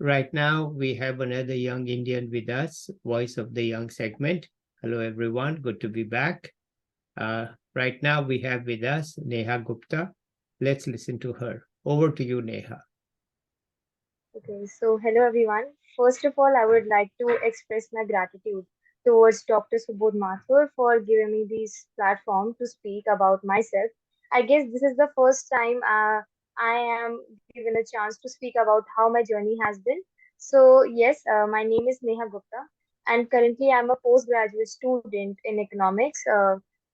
Right now, we have another young Indian with us, Voice of the Young segment. Hello, everyone. Good to be back. Right now, we have with us Neha Gupta. Let's listen to her. Over to you, Neha. Okay, so hello everyone. First of all, I would like to express my gratitude towards Dr. Subodh Mathur for giving me this platform to speak about myself. I guess this is the first time I am given a chance to speak about how my journey has been. So, yes, my name is Neha Gupta, and currently I'm a postgraduate student in economics,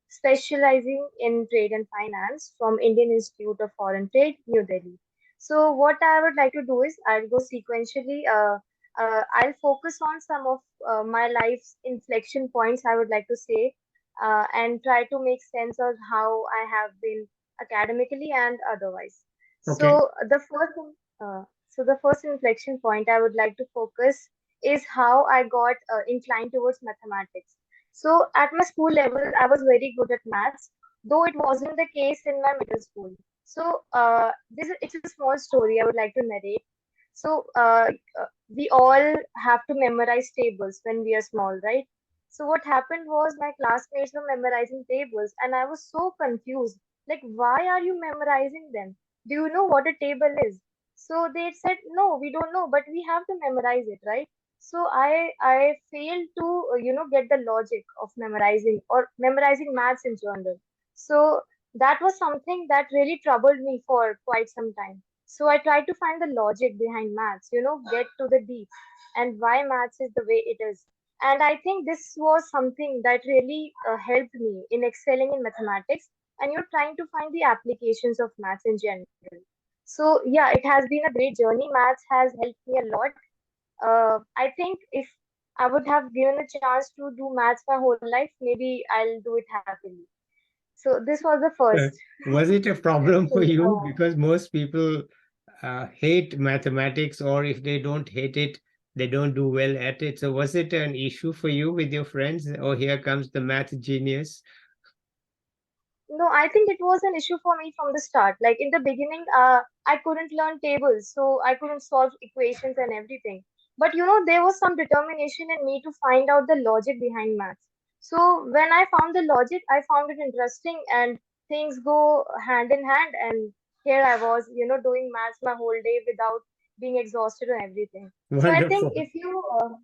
specializing in trade and finance from Indian Institute of Foreign Trade, New Delhi. So what I would like to do is I'll go sequentially. I'll focus on some of my life's inflection points, I would like to say, and try to make sense of how I have been academically and otherwise. Okay. So the first inflection point I would like to focus is how I got inclined towards mathematics. So at my school level, I was very good at maths, though it wasn't the case in my middle school. So it's a small story I would like to narrate. So we all have to memorize tables when we are small, right? So what happened was my classmates were memorizing tables, and I was so confused. Like, why are you memorizing them? Do you know what a table is? So they said, no, we don't know, but we have to memorize it, right? So I failed to get the logic of memorizing or memorizing maths in general. So that was something that really troubled me for quite some time. So I tried to find the logic behind maths, get to the deep and why maths is the way it is. And I think this was something that really helped me in excelling in mathematics, and you're trying to find the applications of maths in general. So yeah, it has been a great journey. Maths has helped me a lot. I think if I would have given a chance to do maths my whole life, maybe I'll do it happily. So this was the first. Uh, was it a problem for thing. you? Because most people hate mathematics, or if they don't hate it, they don't do well at it. So, was it an issue for you with your friends? Oh, here comes the math genius. No, I think it was an issue for me from the start. Like in the beginning, I couldn't learn tables, so I couldn't solve equations and everything. But there was some determination in me to find out the logic behind maths. So when I found the logic, I found it interesting, and things go hand in hand. And here I was, doing maths my whole day without being exhausted or everything. So I think Wonderful.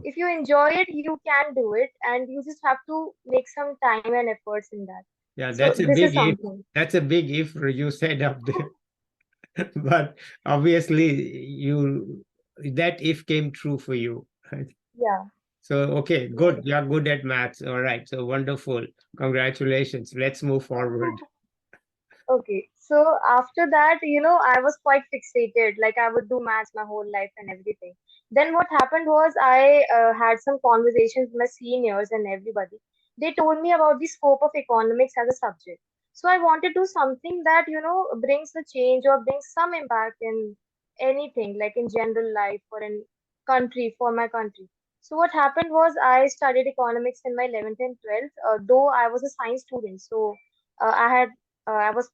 if you enjoy it, you can do it, and you just have to make some time and efforts in that. Yeah, So that's a this is big if. something. That's a big if you said up there. But obviously, you that if came true for you. Right? Yeah. So, okay, good. Right. You're good at maths. All right. So, wonderful. Congratulations. Let's move forward. Okay. So after that, I was quite fixated. Like I would do maths my whole life and everything. Then what happened was I had some conversations with my seniors and everybody. They told me about the scope of economics as a subject. So I wanted to do something that, brings a change or brings some impact in anything, like in general life or in country, for my country. So what happened was I studied economics in my 11th and 12th, though I was a science student. So I was,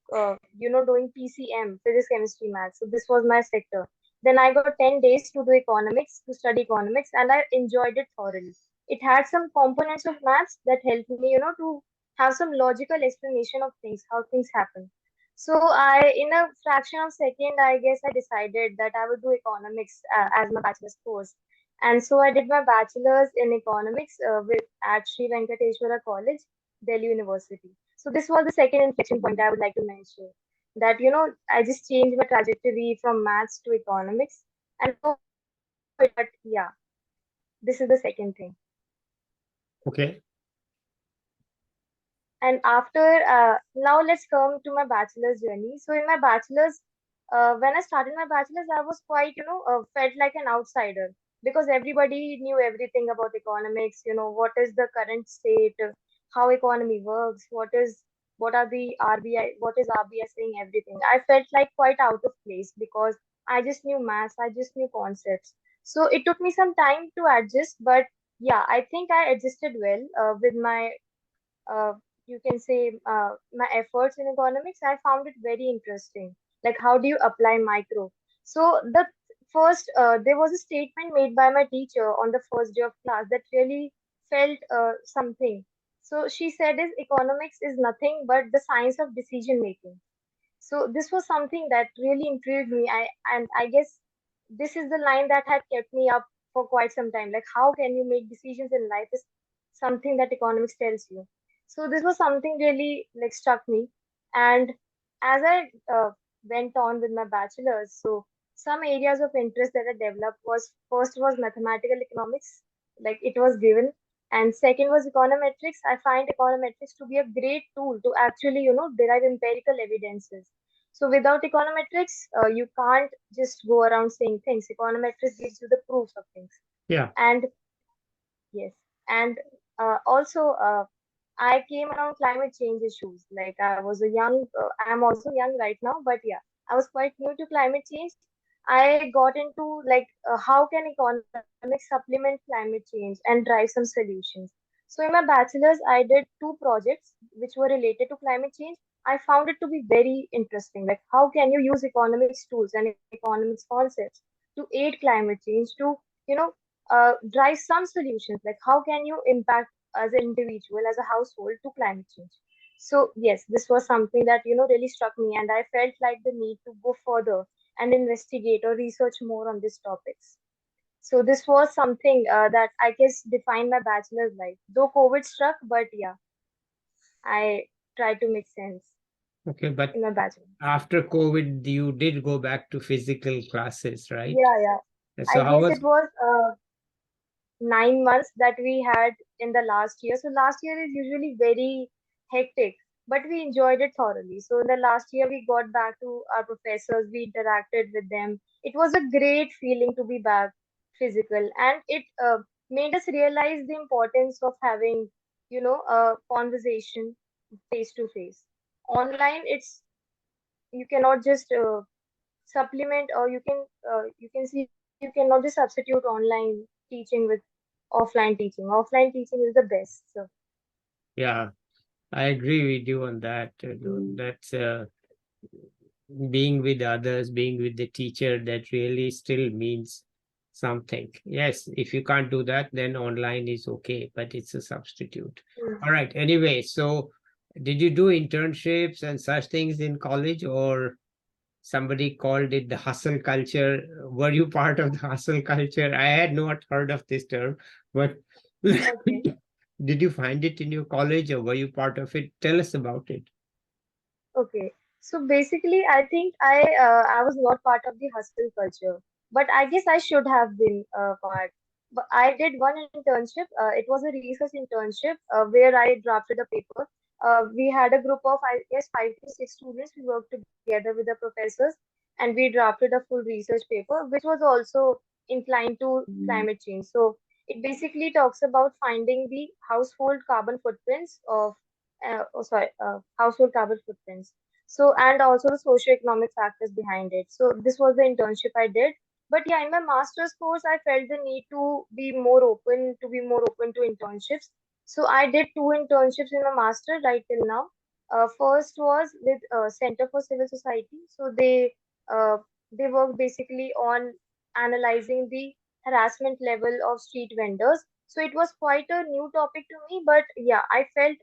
doing PCM, physics, chemistry, maths. So this was my sector. Then I got 10 days to do economics, to study economics, and I enjoyed it thoroughly. It had some components of maths that helped me, to have some logical explanation of things, how things happen. So in a fraction of second, I guess I decided that I would do economics as my bachelor's course. And so I did my bachelor's in economics at Sri Venkateswara College, Delhi University. So this was the second inflection point I would like to mention. That I just changed my trajectory from maths to economics, and though it took me some time, but yeah, this is the second thing. Okay. And after now, let's come to my bachelor's journey. So in my bachelor's, when I started my bachelor's, I was quite felt like an outsider because everybody knew everything about economics. What is the current state, how economy works, what are the RBI, what is RBI saying, everything. I felt like quite out of place because I just knew maths, I just knew concepts. So it took me some time to adjust, but yeah, I think I adjusted well with my uh, you can say my efforts in economics. I found it very interesting. Like, how do you apply micro? So the first, there was a statement made by my teacher on the first day of class that really felt something. So she said, "Is economics is nothing but the science of decision making." So this was something that really intrigued me. I guess this is the line that had kept me up for quite some time. Like, how can you make decisions in life is something that economics tells you. So this was something really like struck me. And as I went on with my bachelor's, so some areas of interest that I developed was first was mathematical economics, like it was given, and second was econometrics. I find econometrics to be a great tool to actually, derive empirical evidences. So without econometrics, you can't just go around saying things. Econometrics gives you the proofs of things. Yeah. And yes, and also I came around climate change issues. Like I was a young, I'm also young right now, but yeah, I was quite new to climate change. I got into like how can economics supplement climate change and drive some solutions. So in my bachelor's, I did two projects which were related to climate change. I found it to be very interesting. Like how can you use economics tools and economics concepts to aid climate change to you know drive some solutions. Like how can you impact as an individual, as a household to climate change. So yes, this was something that really struck me, and I felt like the need to go further and investigate or research more on these topics. So this was something that I guess defined my bachelor's life. Though COVID struck, but yeah, I tried to make sense Okay, but in my bachelor. after COVID, you did go back to physical classes, right? Yeah, yeah. So I how guess was? it was 9 months that we had in the last year. So last year is usually very hectic, but we enjoyed it thoroughly. So in the last year, we got back to our professors, we interacted with them. It was a great feeling to be back physical, and it made us realize the importance of having, a conversation face to face. Online, you cannot just supplement, or you can see you cannot just substitute online teaching with offline teaching. Offline teaching is the best. So Yeah, I agree with you on that. That's being with others, being with the teacher, that really still means something. Yes, if you can't do that, then online is okay, but it's a substitute. mm, All right. Anyway, so did you do internships and such things in college, or somebody called it the hustle culture? Were you part of the hustle culture? I had not heard of this term, but okay. did you find it in your college, or were you part of it? Tell us about it. Okay. So basically, I think I was not part of the hostel culture, but I guess I should have been part. But I did one internship. It was a research internship where I drafted a paper. We had a group of, I guess, 5 to 6 students. We worked together with the professors, and we drafted a full research paper, which was also inclined to climate change. So it basically talks about finding the household carbon footprints of household carbon footprints. So, and also the socio-economic factors behind it. So, this was the internship I did. But yeah, in my master's course, I felt the need to be more open to internships. So, I did two internships in my master right till now. First was with Center for Civil Society. So, uh, they work basically on analyzing the harassment level of street vendors. So it was quite a new topic to me, but yeah, I felt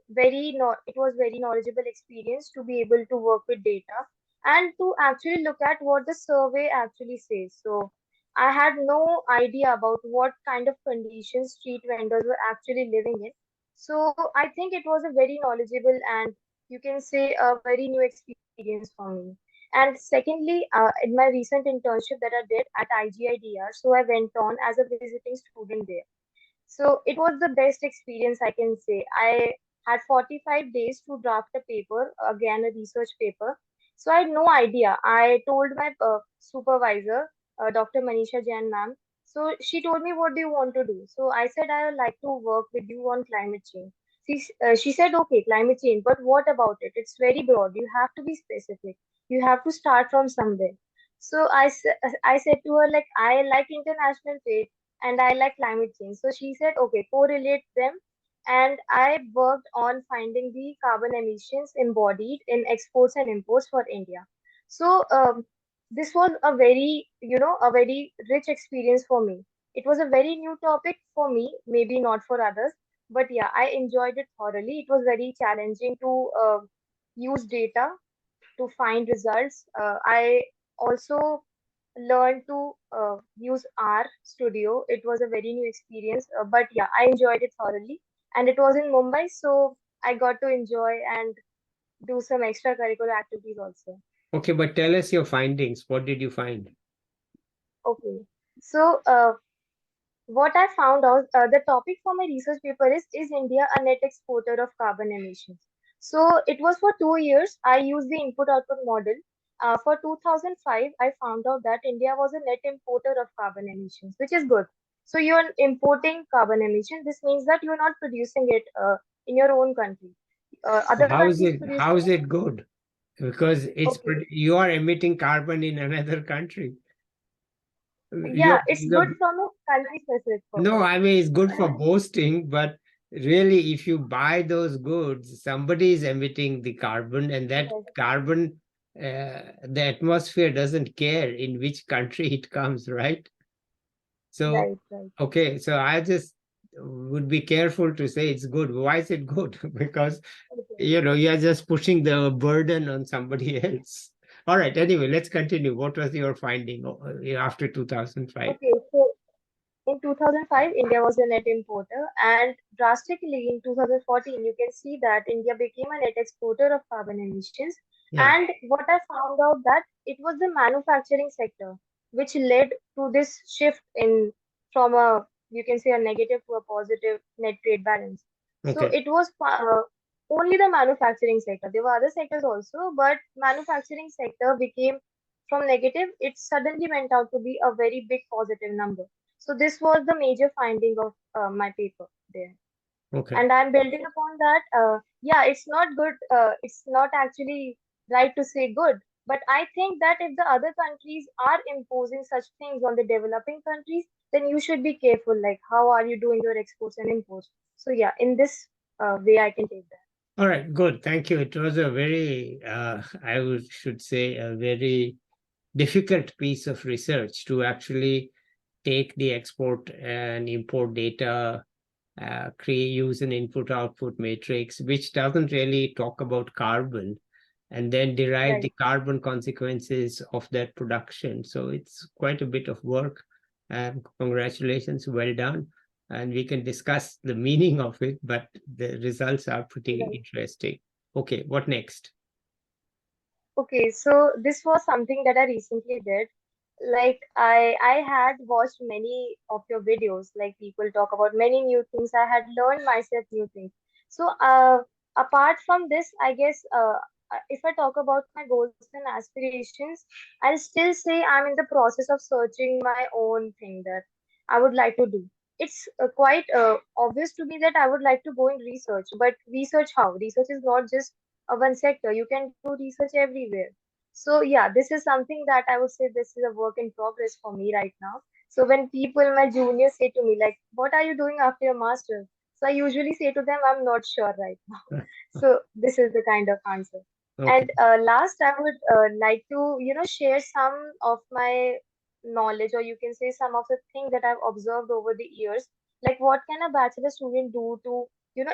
it was very knowledgeable experience to be able to work with data and to actually look at what the survey actually says. So I had no idea about what kind of conditions street vendors were actually living in. So I think it was a very knowledgeable and you can say a very new experience for me. And secondly, in my recent internship that I did at IGIDR, so I went on as a visiting student there. So it was the best experience I can say. I had 45 days to draft a paper, again a research paper. So I had no idea. I told my supervisor, Dr. Manisha Jain ma'am. So she told me, "What do you want to do?" So I said, "I would like to work with you on climate change." She said, "Okay, climate change, but what about it? It's very broad. You have to be specific. You have to start from somewhere." So I said to her, like, I like international trade and I like climate change. So she said, okay, correlate them. And I worked on finding the carbon emissions embodied in exports and imports for India. So this was a very, a very rich experience for me. It was a very new topic for me, maybe not for others, but yeah, I enjoyed it thoroughly. It was very challenging to use data to find results. I also learned to use R Studio. It was a very new experience, but yeah, I enjoyed it thoroughly. And it was in Mumbai, so I got to enjoy and do some extracurricular activities also. Okay, but tell us your findings. What did you find? Okay. So, what I found out, the topic for my research paper is India a net exporter of carbon emissions? So it was for 2 years. I used the input-output model. For 2005, I found out that India was a net importer of carbon emissions, which is good. So you're importing carbon emissions. This means that you're not producing it in your own country. So Other countries how producing is it. it good? Because Okay. you are emitting carbon in another country. Yeah, it's good You're from a country-specific No, purpose. I mean it's good for boasting, but really, if you buy those goods, somebody is emitting the carbon, and that Yes, carbon, the atmosphere doesn't care in which country it comes, right? So, right, right. okay, so I just would be careful to say it's good. Why is it good? Because Okay. you're just pushing the burden on somebody else. All right, anyway, let's continue. What was your finding after 2005? Okay, so in 2005, India was a net importer, and drastically in 2014, you can see that India became a net exporter of carbon emissions. Yeah, And what I found out that it was the manufacturing sector which led to this shift in from a, you can say, a negative to a positive net trade balance. So okay. it was only the manufacturing sector. There were other sectors also, but manufacturing sector became from negative. It suddenly went out to be a very big positive number. So this was the major finding of my paper there. Okay. And I'm building upon that. Yeah, it's not good. It's not actually right to say good. But I think that if the other countries are imposing such things on the developing countries, then you should be careful. Like, how are you doing your exports and imports? So yeah, in this way, I can take that. All right, good. Thank you. It was a very, should say, a very difficult piece of research to actually take the export and import data, create, use an input-output matrix, which doesn't really talk about carbon, and then derive Right. the carbon consequences of that production. So it's quite a bit of work. Congratulations, well done. And we can discuss the meaning of it, but the results are pretty Right. interesting. Okay, what next? Okay, so this was something that I recently did. Like I had watched many of your videos, like people talk about many new things. I had learned myself new things. So apart from this, I guess if I talk about my goals and aspirations, I'll still say I'm in the process of searching my own thing that I would like to do. It's quite obvious to me that I would like to go in research, but research how? Research is not just one sector. You can do research everywhere. So yeah, this is something that I would say this is a work in progress for me right now. So when people, my juniors, say to me like, "What are you doing after your master's?" So I usually say to them, "I'm not sure right now." So this is the kind of answer. Okay. And last, I would like to, share some of my knowledge, or you can say some of the things that I've observed over the years. Like, what can a bachelor student do to,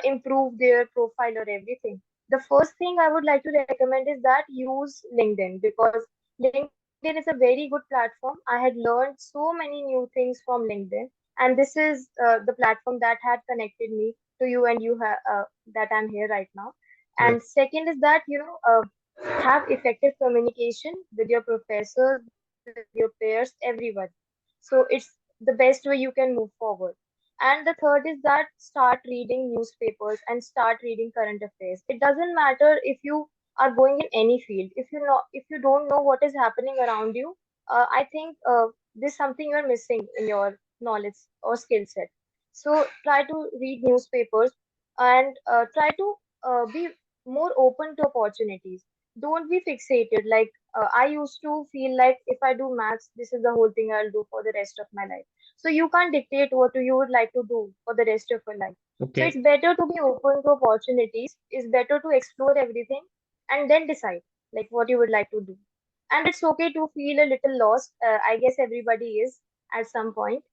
improve their profile or everything? The first thing I would like to recommend is that use LinkedIn, because LinkedIn is a very good platform. I had learned so many new things from LinkedIn, and this is the platform that had connected me to you, and that I'm here right now. Yeah. And second is that have effective communication with your professors, with your peers, everyone. So it's the best way you can move forward. And the third is that start reading newspapers and start reading current affairs. It doesn't matter if you are going in any field. If you don't know what is happening around you, I think there's something you're missing in your knowledge or skill set. So try to read newspapers and try to be more open to opportunities. Don't be fixated. Like I used to feel like if I do maths, this is the whole thing I'll do for the rest of my life. So you can't dictate what you would like to do for the rest of your life. So it's Okay. better to be open to opportunities. It's better to explore everything and then decide like what you would like to do. and it's okay to feel a little lost. I guess everybody is at some point.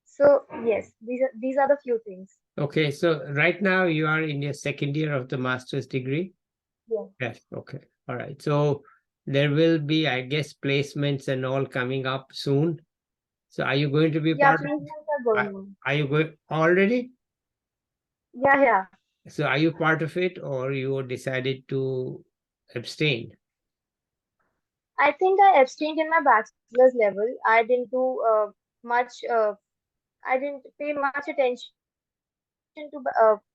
So yes, these are the few things. Okay, so right now you are in your second year of the master's degree? Yeah, Yes, okay. All right. So there will be, I guess, placements and all coming up soon. So are you going to be yeah, part of placements are going are, on. are you going already? Yeah, yeah. So are you part of it or you decided to abstain? I think I abstained in my bachelor's level. I didn't do much. I didn't pay much attention to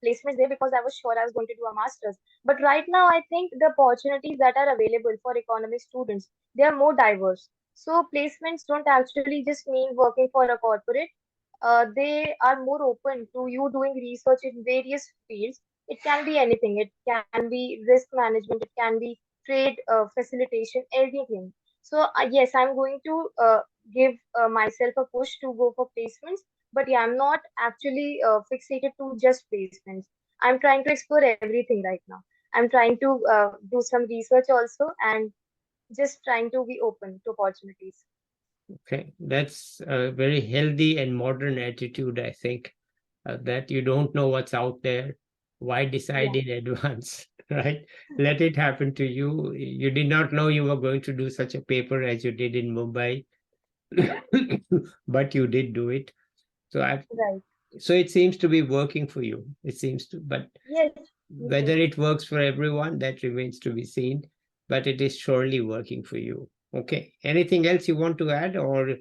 placements there because I was sure I was going to do a master's. But right now, I think the opportunities that are available for economic students, they are more diverse. So placements don't actually just mean working for a corporate. They are more open to you doing research in various fields. It can be anything. It can be risk management. It can be trade facilitation, anything. So yes, I'm going to give myself a push to go for placements. But yeah, I'm not actually fixated to just placements. I'm trying to explore everything right now. I'm trying to do some research also and just trying to be open to opportunities. Okay, that's a very healthy and modern attitude, I think, that you don't know what's out there. Why decide Yeah, in advance, right? Let it happen to you. You did not know you were going to do such a paper as you did in Mumbai, but you did do it. So I, right. so it seems to be working for you. It seems to, but Yes, me whether too. it works for everyone, that remains to be seen. But it is surely working for you. Okay. Anything else you want to add, or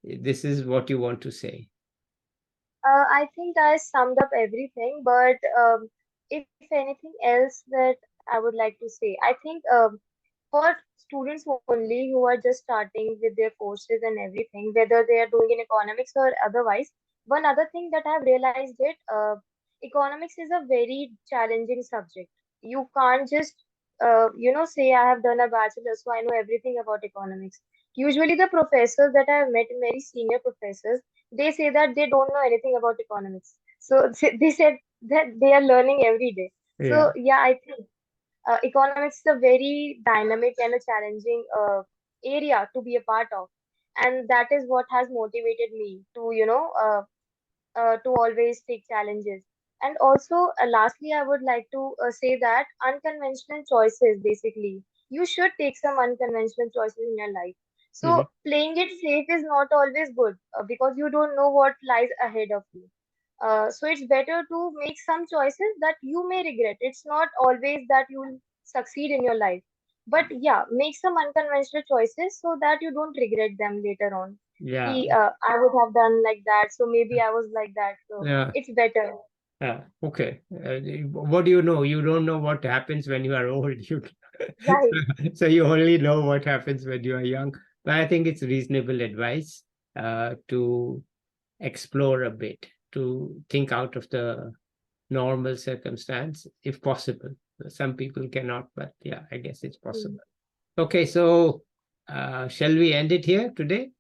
this is what you want to say? I think I summed up everything, but if anything else that I would like to say, I think for students only who are just starting with their courses and everything, whether they are doing in economics or otherwise, one other thing that I've realized it, economics is a very challenging subject. You can't just, say I have done a bachelor, so I know everything about economics. Usually, the professors that I've met, very senior professors, they say that they don't know anything about economics. So they said that they are learning every day. Yeah. So yeah, I think economics is a very dynamic and a challenging area to be a part of, and that is what has motivated me to to always take challenges. And also, lastly, I would like to say that unconventional choices, basically, you should take some unconventional choices in your life. So Mhm. playing it safe is not always good because you don't know what lies ahead of you. So it's better to make some choices that you may regret. It's not always that you'll succeed in your life. But yeah, make some unconventional choices so that you don't regret them later on. Yeah. I would have done like that, so maybe I was like that. So Yeah. it's better. Yeah. Okay. What do you know? You don't know what happens when you are old. You Right. so you only know what happens when you are young. But I think it's reasonable advice to explore a bit, to think out of the normal circumstance if possible. Some people cannot, but yeah, I guess it's Mm. possible. Okay, so shall we end it here today?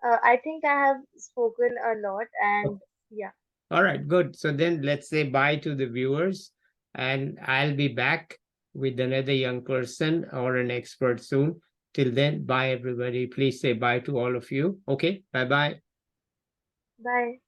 I think I have spoken a lot, Okay. and yeah, All right, good. So then let's say bye to the viewers, and I'll be back with another young person or an expert soon. Till then, bye everybody. Please say bye to all of you. Okay, bye bye. bye.